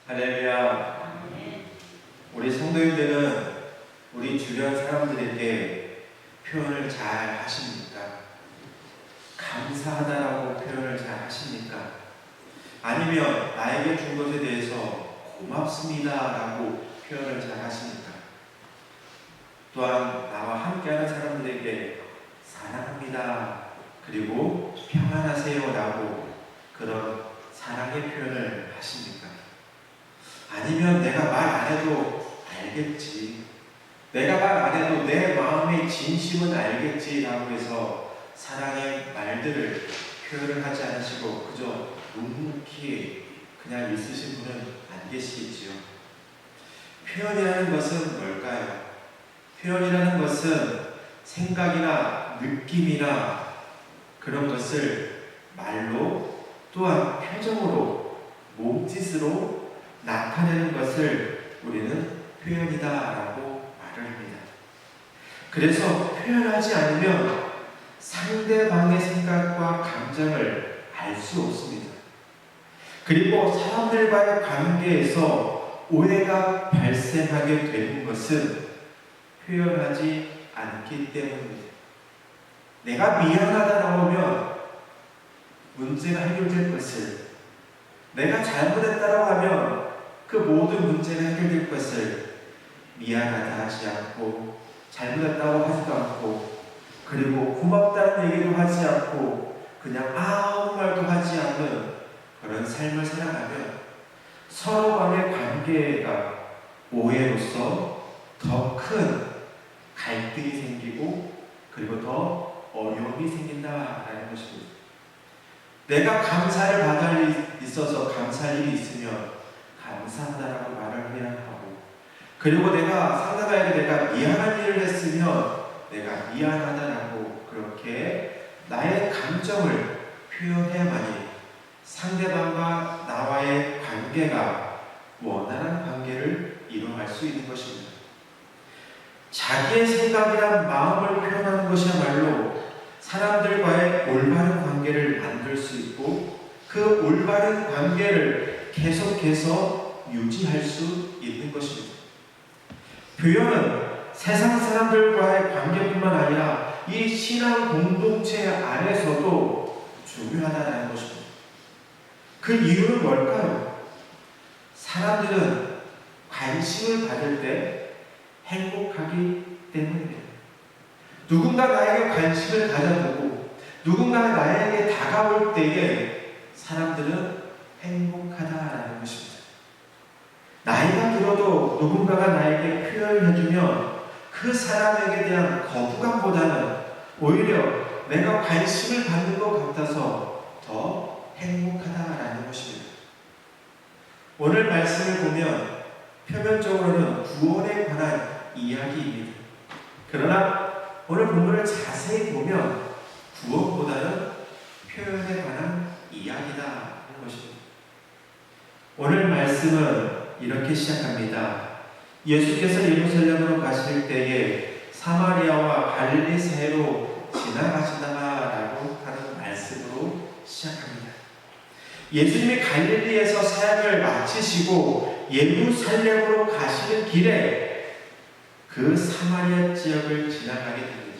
할렐루야. 우리 성도님들은 우리 주변 사람들에게 표현을 잘 하십니까? 감사하다라고 표현을 잘 하십니까? 아니면 나에게 준 것에 대해서 고맙습니다라고 표현을 잘 하십니까? 또한 나와 함께하는 사람들에게 사랑합니다, 그리고 평안하세요라고 그런 사랑의 표현을 하십니까? 아니면 내가 말 안 해도 알겠지, 내가 말 안 해도 내 마음의 진심은 알겠지라고 해서 사랑의 말들을 표현을 하지 않으시고 그저 묵묵히 그냥 있으신 분은 안 계시겠지요. 표현이라는 것은 뭘까요? 표현이라는 것은 생각이나 느낌이나 그런 것을 말로, 또한 표정으로, 몸짓으로 나타내는 것을 우리는 표현이다라고 말을 합니다. 그래서 표현하지 않으면 상대방의 생각과 감정을 알 수 없습니다. 그리고 사람들과의 관계에서 오해가 발생하게 되는 것은 표현하지 않기 때문입니다. 내가 미안하다라고 하면 문제가 해결될 것을, 내가 잘못했다라고 하면 그 모든 문제가 해결될 것을 미안하다 하지 않고, 잘못했다고 하지도 않고, 그리고 고맙다는 얘기도 하지 않고 그냥 아무 말도 하지 않는 그런 삶을 살아가면 서로 간의 관계가 오해로서 더 큰 갈등이 생기고 그리고 더 어려움이 생긴다라는 것입니다. 내가 감사를 받을 일이 있어서 감사할 일이 있으면 감사하다라고 말을 해야 하고, 그리고 내가 상대방에게 내가 미안한 일을 했으면 내가 미안하다라고 그렇게 나의 감정을 표현해야만이 상대방과 나와의 관계가 원활한 관계를 이루어갈 수 있는 것입니다. 자기의 생각이란 마음을 표현하는 것이야말로 사람들과의 올바른 관계를 만들 수 있고 그 올바른 관계를 계속해서 유지할 수 있는 것입니다. 표현은 세상 사람들과의 관계뿐만 아니라 이 신앙 공동체 안에서도 중요하다는 것입니다. 그 이유는 뭘까요? 사람들은 관심을 받을 때 행복하기 때문입니다. 누군가 나에게 관심을 가져보고 누군가 나에게 다가올 때에 사람들은 행복하다라는 것입니다. 나이가 들어도 누군가가 나에게 표현해주면 그 사람에게 대한 거부감보다는 오히려 내가 관심을 받는 것 같아서 더 행복하다라는 것입니다. 오늘 말씀을 보면 표면적으로는 구원에 관한 이야기입니다. 그러나 오늘 본문을 자세히 보면 구원보다는 표현에 관한 이야기다라는 것입니다. 오늘 말씀은 이렇게 시작합니다. 예수께서 예루살렘으로 가실 때에 사마리아와 갈릴리 사이로 지나가시다라고 하는 말씀으로 시작합니다. 예수님이 갈릴리에서 사역을 마치시고 예루살렘으로 가시는 길에 그 사마리아 지역을 지나가게 됩니다.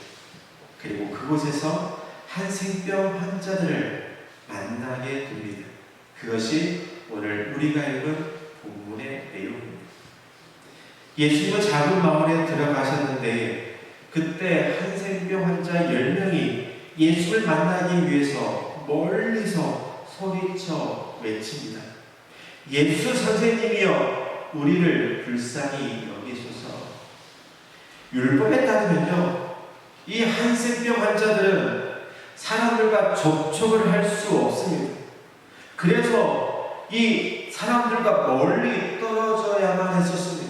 그리고 그곳에서 한센병 환자들을 만나게 됩니다. 그것이 오늘 우리가 읽은 본문의 내용입니다. 예수님은 작은 마을에 들어가셨는데 그때 한센병 환자 10명이 예수를 만나기 위해서 멀리서 소리쳐 외칩니다. 예수 선생님이여 우리를 불쌍히 여기소서. 율법에 따르면요, 이 한센병 환자들은 사람들과 접촉을 할 수 없습니다. 그래서 이 사람들과 멀리 떨어져야만 했었습니다.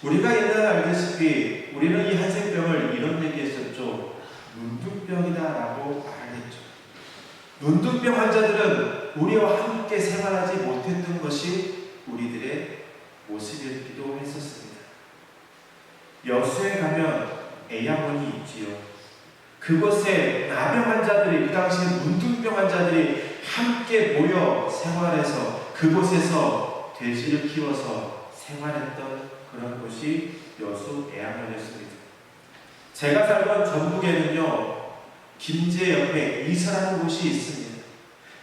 우리가 옛날에 알다시피 우리는 이 한센병을 이런 얘기했었죠. 눈둥병이다라고 말했죠. 눈둥병 환자들은 우리와 함께 생활하지 못했던 것이 우리들의 모습이기도 했었습니다. 여수에 가면 애양원이 있지요. 그곳에 나병 환자들이, 그 당시 눈둥병 환자들이 함께 모여 생활해서 그곳에서 돼지를 키워서 생활했던 그런 곳이 여수 애양원이었습니다. 제가 살던 전북에는요, 김제 옆에 이사라는 곳이 있습니다.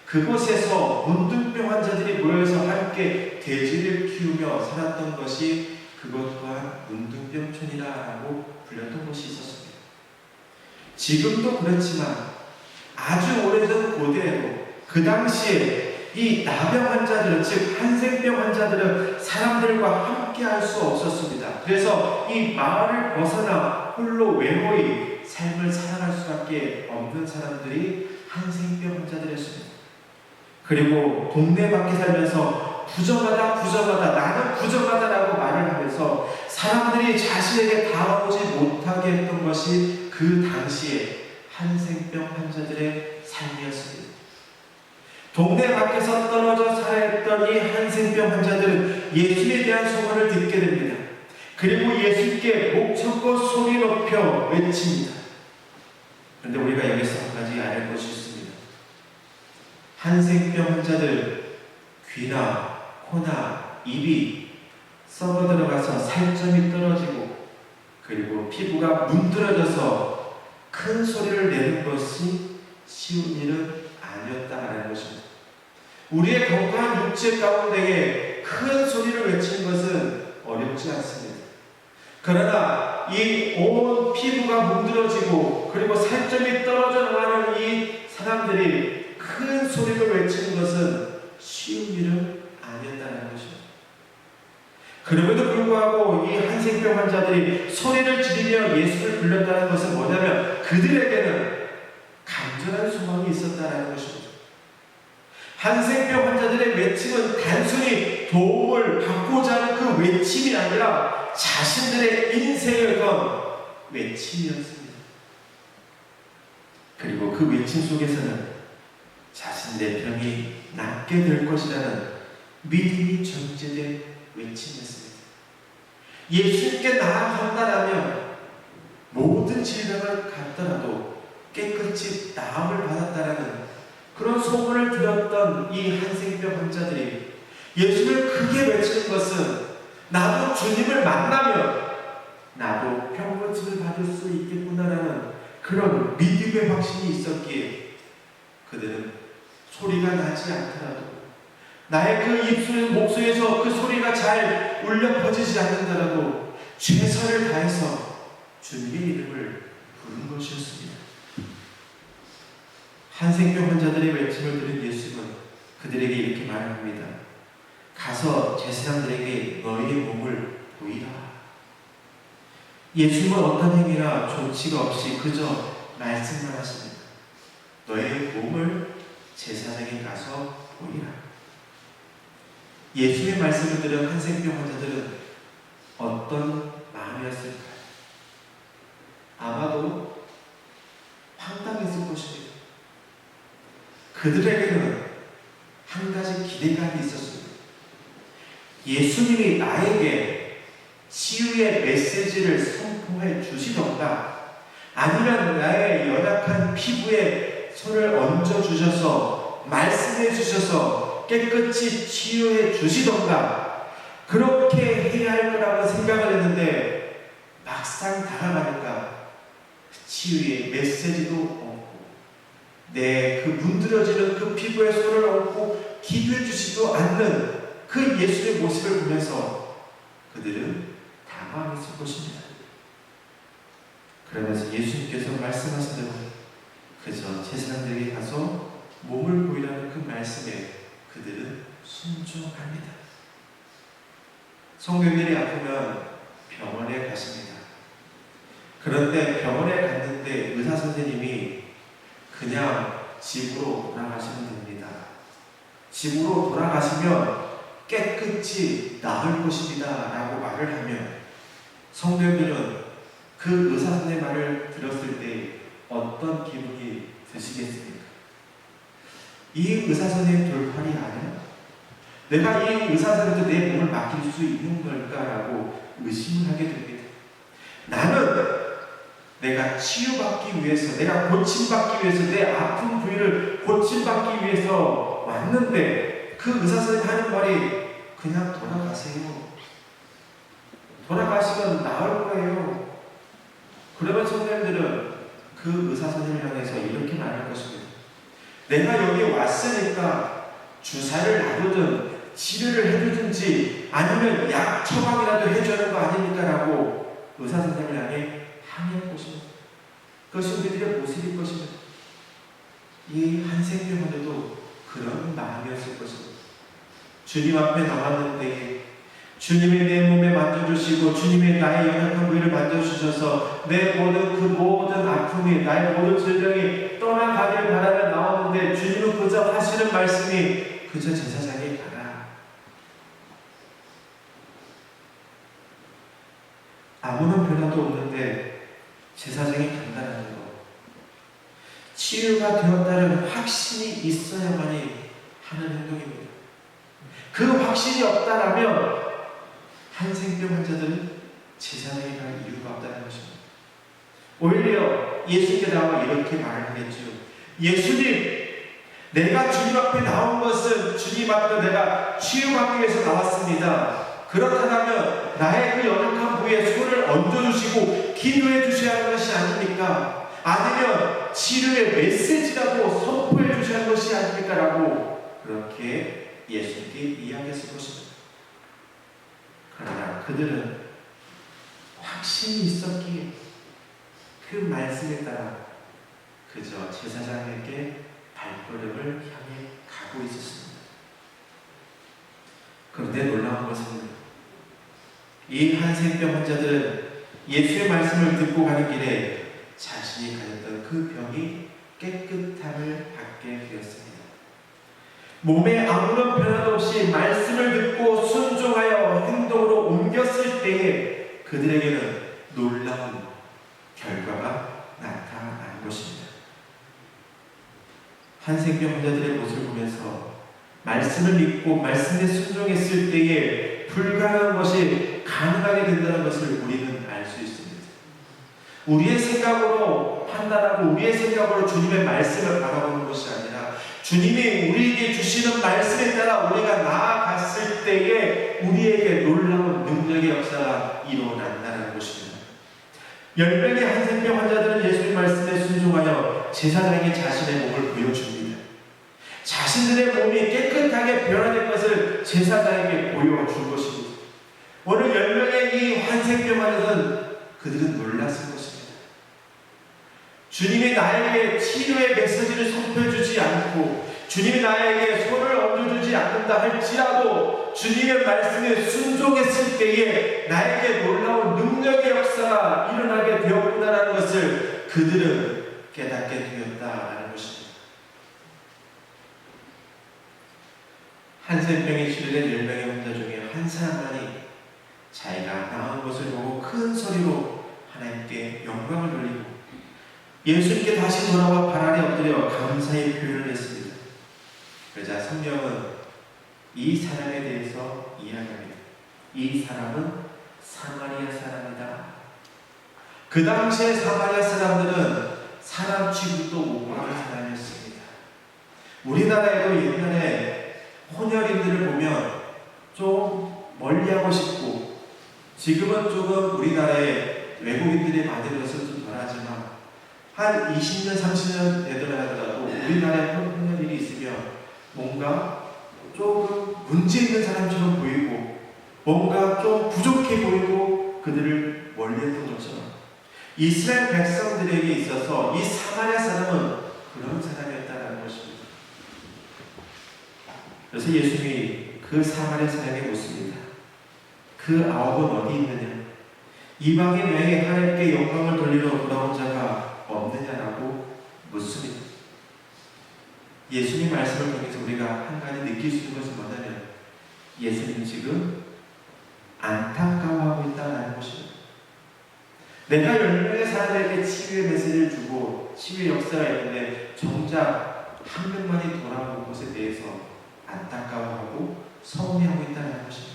그곳에서 문둥병 환자들이 모여서 함께 돼지를 키우며 살았던 것이 그것 또한 문둥병촌이라고 불렸던 곳이 있었습니다. 지금도 그렇지만 아주 오래전 고대에도 그 당시에 이 나병 환자들은, 즉 한생병 환자들은 사람들과 함께 할 수 없었습니다. 그래서 이 마을을 벗어나 홀로 외로이 삶을 살아갈 수밖에 없는 사람들이 한생병 환자들이었습니다. 그리고 동네 밖에 살면서 부정하다 나는 부정하다라고 말을 하면서 사람들이 자신에게 다가오지 못하게 했던 것이 그 당시에 한생병 환자들의 삶이었습니다. 동네 밖에서 떨어져 살아있던 이 한생병 환자들은 예수에 대한 소문을 듣게 됩니다. 그리고 예수께 목 쳤고 소리 높여 외칩니다. 그런데 우리가 여기서 한 가지 알 것이 있습니다. 한생병 환자들 귀나 코나 입이 썩어 들어가서 살점이 떨어지고 그리고 피부가 문드러져서 큰 소리를 내는 것이 쉬운 일은 아니었다는 것입니다. 우리의 건강한 육체 가운데에 큰 소리를 외치는 것은 어렵지 않습니다. 그러나 이 온 피부가 문드러지고 그리고 살점이 떨어져 나가는 이 사람들이 큰 소리를 외치는 것은 쉬운 일은 아니었다는 것입니다. 그럼에도 불구하고 이 한생병 환자들이 소리를 지르며 예수를 불렀다는 것은 뭐냐면 그들에게는 간절한 소망이 있었다는 것입니다. 한생병 환자들의 외침은 단순히 도움을 받고자 하는 그 외침이 아니라 자신들의 인생을 건 외침이었습니다. 그리고 그 외침 속에서는 자신의 병이 낫게 될 것이라는 믿음이 전제된 외침이었습니다. 예수님께 나아간다라면 모든 질병을 갖더라도 깨끗이 나음을 받았다라는 그런 소문을 들었던 이 한생병 환자들이 예수를 크게 외치는 것은 나도 주님을 만나면 나도 병고침을 받을 수 있겠구나라는 그런 믿음의 확신이 있었기에 그들은 소리가 나지 않더라도 나의 그 입술 목소리에서 그 소리가 잘 울려 퍼지지 않는다라도 최선을 다해서 주님의 이름을 부른 것이었습니다. 한생병 환자들의 외침을 들은 예수는 그들에게 이렇게 말합니다. 가서 제 사람들에게 너희의 몸을 보이라. 예수님은 어떤 행위나 조치가 없이 그저 말씀만 하십니다. 너의 몸을 제사장에 가서 보이라. 예수의 말씀을 들은 한생병 환자들은 어떤 마음이었을까요? 아마도 황당했을 것입니다. 그들에게는 한 가지 기대감이 있었습니다. 예수님이 나에게 치유의 메시지를 선포해 주시던가 아니면 나의 연약한 피부에 손을 얹어 주셔서 말씀해 주셔서 깨끗이 치유해 주시던가 그렇게 해야 할 거라고 생각을 했는데 막상 다가가니까 치유의 메시지도 없고 내 그 문드러지는 그 피부에 손을 얹고 기도해 주시지도 않는 그 예수의 모습을 보면서 그들은 당황했을 것입니다. 그러면서 예수님께서 말씀하신 대로 그저 제사장들에게 가서 몸을 보이라는 그 말씀에 그들은 순종합니다. 성도님들이 아프면 병원에 가십니다. 그런데 병원에 갔는데 의사 선생님이 그냥 집으로 돌아가시면 됩니다. 집으로 돌아가시면 깨끗이 나을 것입니다 라고 말을 하면 성도님들은 그 의사 선생님의 말을 들었을 때 어떤 기분이 드시겠습니까? 이 의사 선생님 돌팔이 아니야? 내가 이 의사 선생님한테 내 몸을 맡길 수 있는 걸까라고 의심을 하게 됩니다. 나는 내가 치유받기 위해서, 내가 고침받기 위해서, 내 아픈 부위를 고침받기 위해서 왔는데 그 의사 선생님이 하는 말이 그냥 돌아가세요. 돌아가시면 나을 거예요. 그러면 선생님들은 그 의사 선생님을 향해서 이렇게 말할 것입니다. 내가 여기 왔으니까 주사를 놔두든 치료를 해주든지 아니면 약 처방이라도 해주는 거 아닙니까? 라고 의사 선생님을 향해 항의할 것입니다. 그것이 우리들의 모습일 것입니다. 이 한생병원에도 그런 마음이었을 것입니다. 주님 앞에 나왔는데 주님의 내 몸에 만져주시고 주님의 나의 연약한 부위를 만져주셔서 내 모든 그 모든 아픔이 나의 모든 질병이 떠나가길 바라며 나왔는데 주님은 그저 하시는 말씀이 그저 제사장에 가라. 아무런 변화도 없는데 제사장이 간다는 것. 치유가 되었다는 확신이 있어야만이 하는 행동입니다. 그 확신이 없다라면 한생병 환자들은 제사장에 갈 이유가 없다는 것입니다. 오히려 예수님께 나와 이렇게 말을 하겠죠. 예수님, 내가 주님 앞에 나온 것은 주님 앞에 내가 치유받기 위해서 나왔습니다. 그렇다면 나의 그 연약한 부위에 손을 얹어주시고 기도해 주셔야 하는 것이 아닙니까? 아니면 치료의 메시지라고 선포해 주셔야 하는 것이 아닙니까? 라고 그렇게 예수님께 이야기했을 것입니다. 그러나 그들은 확신이 있었기에 그 말씀에 따라 그저 제사장에게 발걸음을 향해 가고 있었습니다. 그런데 놀라운 것은 이 한생병 환자들은 예수의 말씀을 듣고 가는 길에 자신이 가졌던 그 병이 깨끗함을 받게 되었습니다. 몸에 아무런 변화도 없이 말씀을 듣고 순종하여 행동으로 옮겼을 때에 그들에게는 놀라운 결과가 나타난 것입니다. 한생병 환자들의 모습을 보면서 말씀을 믿고 말씀에 순종했을 때에 불가능한 것이 가능하게 된다는 것을 우리는 알 수 있습니다. 우리의 생각으로 판단하고 우리의 생각으로 주님의 말씀을 바라보는 것이 아니라 주님이 우리에게 주시는 말씀에 따라 우리가 나아갔을 때에 우리에게 놀라운 능력의 역사가 일어난다는 것입니다. 10명의 한생병 환자들은 예수의 말씀에 순종하여 제사장에게 자신의 몸을 보여줍니다. 자신들의 몸이 깨끗하게 변화된 것을 제사장에게 보여줄 것입니다. 오늘 10명의 이 한생병 환자들은 그들은 놀랐을 것입니다. 주님이 나에게 치료의 메시지를 선포해주지 않고 주님이 나에게 손을 얹어주지 않는다 할지라도 주님의 말씀에 순종했을 때에 나에게 놀라운 능력의 역사가 일어나게 되었구나라는 것을 그들은 깨닫게 되었다라는 것입니다. 한센병에 치료된 10명의 환자 중에 한 사람만이 자기가 나은 것을 보고 큰 소리로 하나님께 영광을 돌리고 예수님께 다시 돌아와 발 아래 엎드려 감사의 표현을 했습니다. 그러자 성령은 이 사람에 대해서 이야기합니다. 이 사람은 사마리아 사람이다. 그 당시에 사마리아 사람들은 사람 취급도 못하는 사람이었습니다. 우리나라에도 옛날에 혼혈인들을 보면 좀 멀리하고 싶고 지금은 조금 우리나라에 외국인들이 많은 것은 좀 덜하지만 한 20년, 30년 되더라도 우리나라에 혼혈인이 있으면 뭔가 조금 문제 있는 사람처럼 보이고 뭔가 좀 부족해 보이고 그들을 멀리했던 것처럼 이스라엘 백성들에게 있어서 이 사마리아 사람은 그런 사람이었다는 것입니다. 그래서 예수님이 그 사마리아 사람에게 묻습니다. 그 아홉은 어디 있느냐? 이방인 외에 하나님께 영광을 돌리러 돌아온 자가 없느냐라고 묻습니다. 예수님 말씀을 통해서 우리가 한 가지 느낄 수 있는 것은 뭐냐면 예수님은 지금 안타까워하고 있다는 것입니다. 내가 10명의 사람에게 치유의 메시지를 주고 치유의 역사가 있는데 정작 한 명만이 돌아온 것에 대해서 안타까워하고 서운해하고 있다는 것입니다.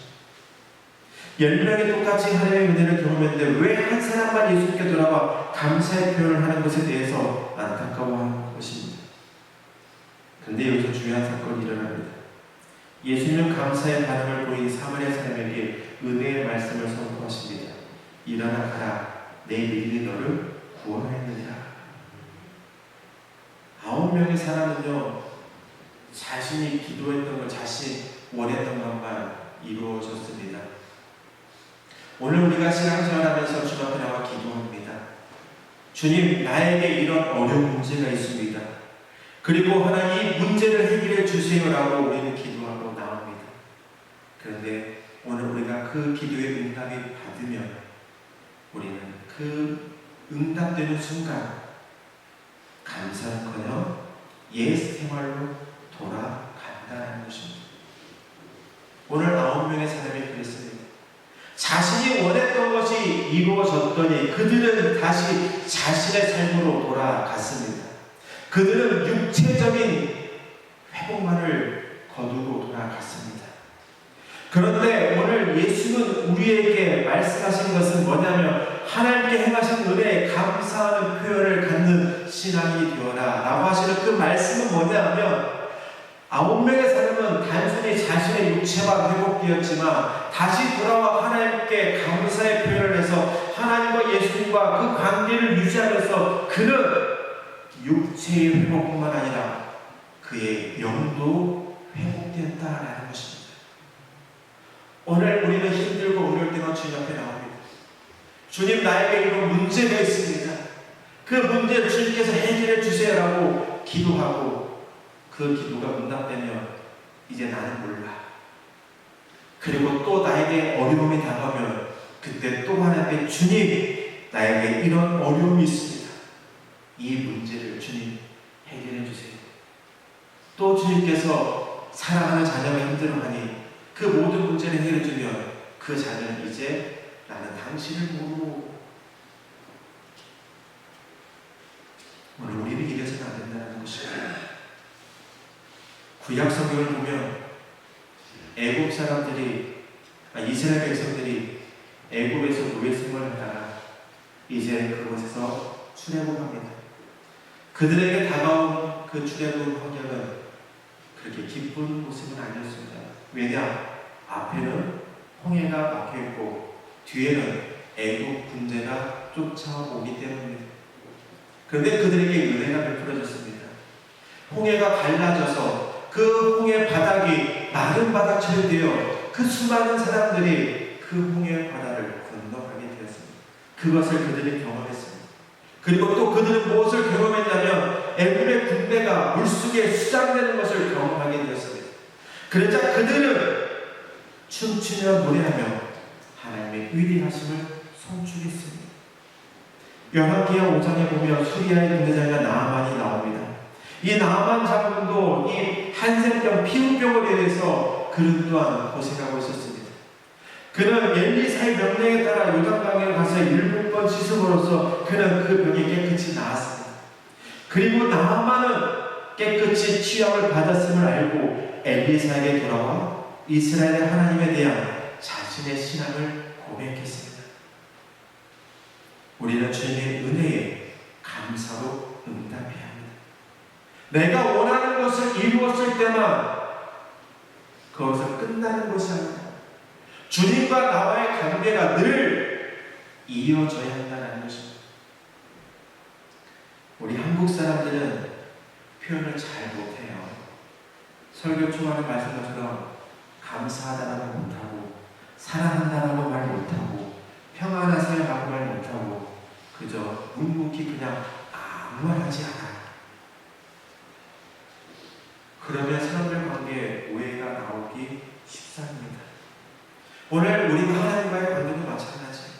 10명이 똑같이 하나님의 은혜를 경험했는데 왜 한 사람만 예수님께 돌아와 감사의 표현을 하는 것에 대해서 안타까워하는 것입니다. 그런데 여기서 중요한 사건이 일어납니다. 예수님은 감사의 반응을 보이기 이 사마리아 사람에게 은혜의 말씀을 선포하십니다. 일어나 가라. 내 믿음이 너를 구원하였느니라. 9명의 사람은요, 자신이 기도했던 것, 자신이 원했던 것만 이루어졌습니다. 오늘 우리가 신앙생활하면서 주 앞에 나와 기도합니다. 주님, 나에게 이런 어려운 문제가 있습니다. 그리고 하나님, 이 문제를 해결해 주세요라고 우리는 기도하고 나옵니다. 그런데 오늘 우리가 그 기도의 응답이 받으면 우리는 그 응답되는 순간 감사는커녕 옛 생활로 돌아간다는 것입니다. 오늘 9명의 사람이 그랬습니다. 자신이 원했던 것이 이루어졌더니 그들은 다시 자신의 삶으로 돌아갔습니다. 그들은 육체적인 회복만을 거두고 돌아갔습니다. 그런데 오늘 예수는 우리에게 말씀하신 것은 뭐냐면 하나님께 행하신 은혜에 감사하는 표현을 갖는 신앙이 되어라 라고 하시는 그 말씀은 뭐냐면 9명의 사람은 단순히 자신의 육체만 회복되었지만 다시 돌아와 하나님께 감사의 표현을 해서 하나님과 예수님과 그 관계를 유지하면서 그는 육체의 회복뿐만 아니라 그의 영도 회복되었다라는 것입니다. 오늘 우리는 힘들고 어려울 때가 주님 앞에 나옵니다. 주님, 나에게 이런 문제가 있습니다. 그 문제를 주님께서 해결해 주세요라고 기도하고 그 기도가 응답되면 이제 나는 몰라. 그리고 또 나에게 어려움이 다가오면 그때 또 하나님께 주님, 나에게 이런 어려움이 있습니다. 이 문제를 주님 해결해 주세요. 또 주님께서 사랑하는 자녀가 힘들어하니 그 모든 문제를 해결해 주면 그 자녀는 이제 나는 당신을 모르고 오늘 우리는 이래서는 안 된다는 것입니다. 구약 성경을 보면 애굽 사람들이 이스라엘 백성들이 애굽에서 노예 생활을 하다가 이제 그곳에서 출애굽합니다. 그들에게 다가온 그 출애굽 환경은 그렇게 기쁜 모습은 아니었습니다. 왜냐? 앞에는 홍해가 막혀있고 뒤에는 애굽 군대가 쫓아오기 때문입니다. 그런데 그들에게 은혜가 베풀어졌습니다. 홍해가 갈라져서 그 홍해 바닥이 마른 바닥처럼 되어 그 수많은 사람들이 그 홍해 바다를 건너가게 되었습니다. 그것을 그들이 경험했습니다. 그리고 또 그들은 무엇을 경험했냐면 애굽의 군대가 물속에 수장되는 것을 경험하게 되었습니다. 그러자 그들은 춤추며 노래하며 하나님의 위대하심을 송축했습니다. 열왕기하 5장에 보면 수리아의 군대장이가 나아만이 나옵니다. 이 나아만 장군도 이 한센병 피부병으로 인해서 그는 또한 고생하고 있었습니다. 그는 엘리사의 명령에 따라 요단강에 가서 7번 씻음으로써 그는 그 병이 깨끗이 나았습니다. 그리고 나아만은 깨끗이 취함을 받았음을 알고 엘리사에게 돌아와 이스라엘의 하나님에 대한 자신의 신앙을 고백했습니다. 우리는 주님의 은혜에 감사로 응답해야 합니다. 내가 원하는 것을 이루었을 때만 거기서 끝나는 것이 아니라 주님과 나와의 관계가 늘 이어져야 한다는 것입니다. 우리 한국 사람들은 표현을 잘 못해요. 설교 초반에 말씀한 것처럼 감사하다라고 못하고 사랑한다라고 말 못하고 평안하세요라고 말 못하고 그저 묵묵히 그냥 아무 말 하지 않아요. 그러면 사람들 관계에 오해가 나오기 쉽습니다. 오늘 우리가 하나님과의 관계도 마찬가지예요.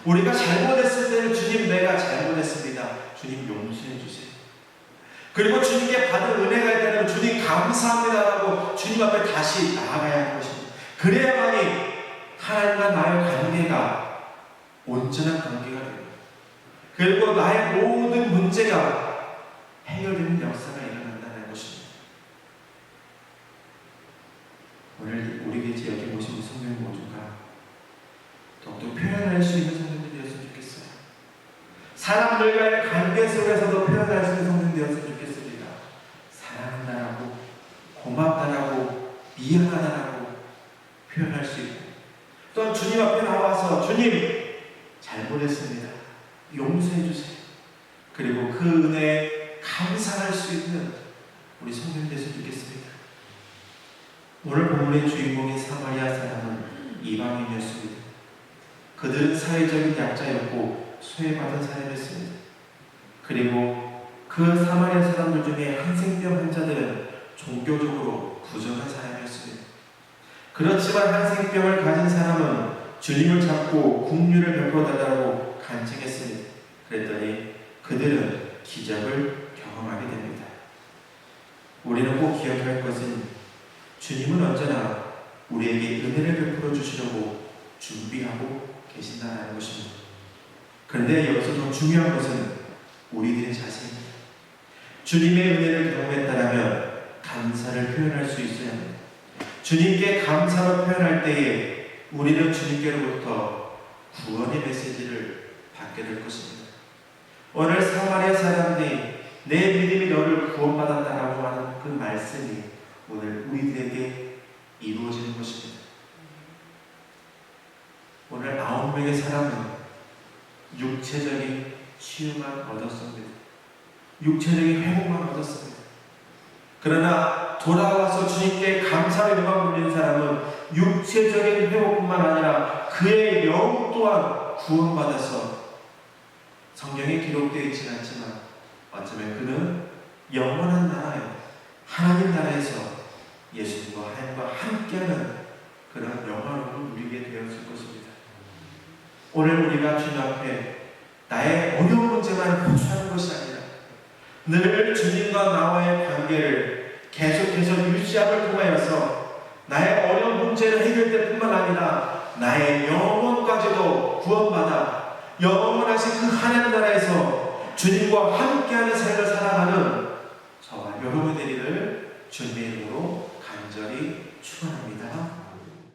우리가 잘못했을 때는 주님, 내가 잘못했습니다. 주님 용서해 주세요. 그리고 주님께 받은 은혜가 있다면 주님 감사합니다라고 주님 앞에 다시 나아가야 하는 것입니다. 그래야만이 하나님과 나의 관계가 온전한 관계가 됩니다. 그리고 나의 모든 문제가 해결되는 역사가 일어난다는 것입니다. 오늘 우리 교회 여기 모신 성령 모두가 더욱더 표현할 수 있는 성령이 되었으면 좋겠어요. 사람들과의 관계 속에서도 표현할 수 있는 성령 되었으면 좋겠습니다. 사랑한다라고, 고맙다라고, 미안하다라고 표현할 수 있고, 또한 주님 앞에 나와서 주님 잘못했습니다, 용서해 주세요, 그리고 그 은혜에 감사할 수 있는 우리 성도님 되시길 좋겠습니다. 오늘 본문의 주인공인 사마리아 사람은 이방인이었습니다. 그들은 사회적인 약자였고 소외받은 사람이었습니다. 그리고 그 사마리아 사람들 중에 한센병 환자들은 종교적으로 부정한 사람이었습니다. 그렇지만 한센병을 가진 사람은 주님을 잡고 국류를 베풀어달라고 간청했습니다. 그랬더니 그들은 기적을 경험하게 됩니다. 우리는 꼭 기억할 것은 주님은 언제나 우리에게 은혜를 베풀어 주시려고 준비하고 계신다는 것입니다. 그런데 여기서 더 중요한 것은 우리들의 자세입니다. 주님의 은혜를 경험했다면 감사를 표현할 수 있어야 합니다. 주님께 감사로 표현할 때에 우리는 주님께로부터 구원의 메시지를 받게 될 것입니다. 오늘 사마리아 사람들이 내 믿음이 너를 구원받았다라고 하는 그 말씀이 오늘 우리들에게 이루어지는 것입니다. 오늘 9명의 사람은 육체적인 치유만 얻었습니다. 육체적인 회복만 얻었습니다. 그러나 돌아와서 주님께 감사의 영광을 돌리는 사람은 육체적인 회복뿐만 아니라 그의 영 또한 구원받아서 성경에 기록되어 있지는 않지만 어쩌면 그는 영원한 나라에 하나님 나라에서 예수님과 하나님과 함께하는 그런 영광을 누리게 되었을 것입니다. 오늘 우리가 주님 앞에 나의 어려운 문제만 호소하는 것이 아니라 늘 주님과 나와의 관계를 계속해서 유지함을 통하여서 나의 어려운 문제를 해결될 뿐만 아니라 나의 영혼까지도 구원받아 영원하신 그 하나님 나라에서 주님과 함께하는 삶을 살아가는 저와 여러분의 되기를 주님의 이름으로 간절히 축원합니다.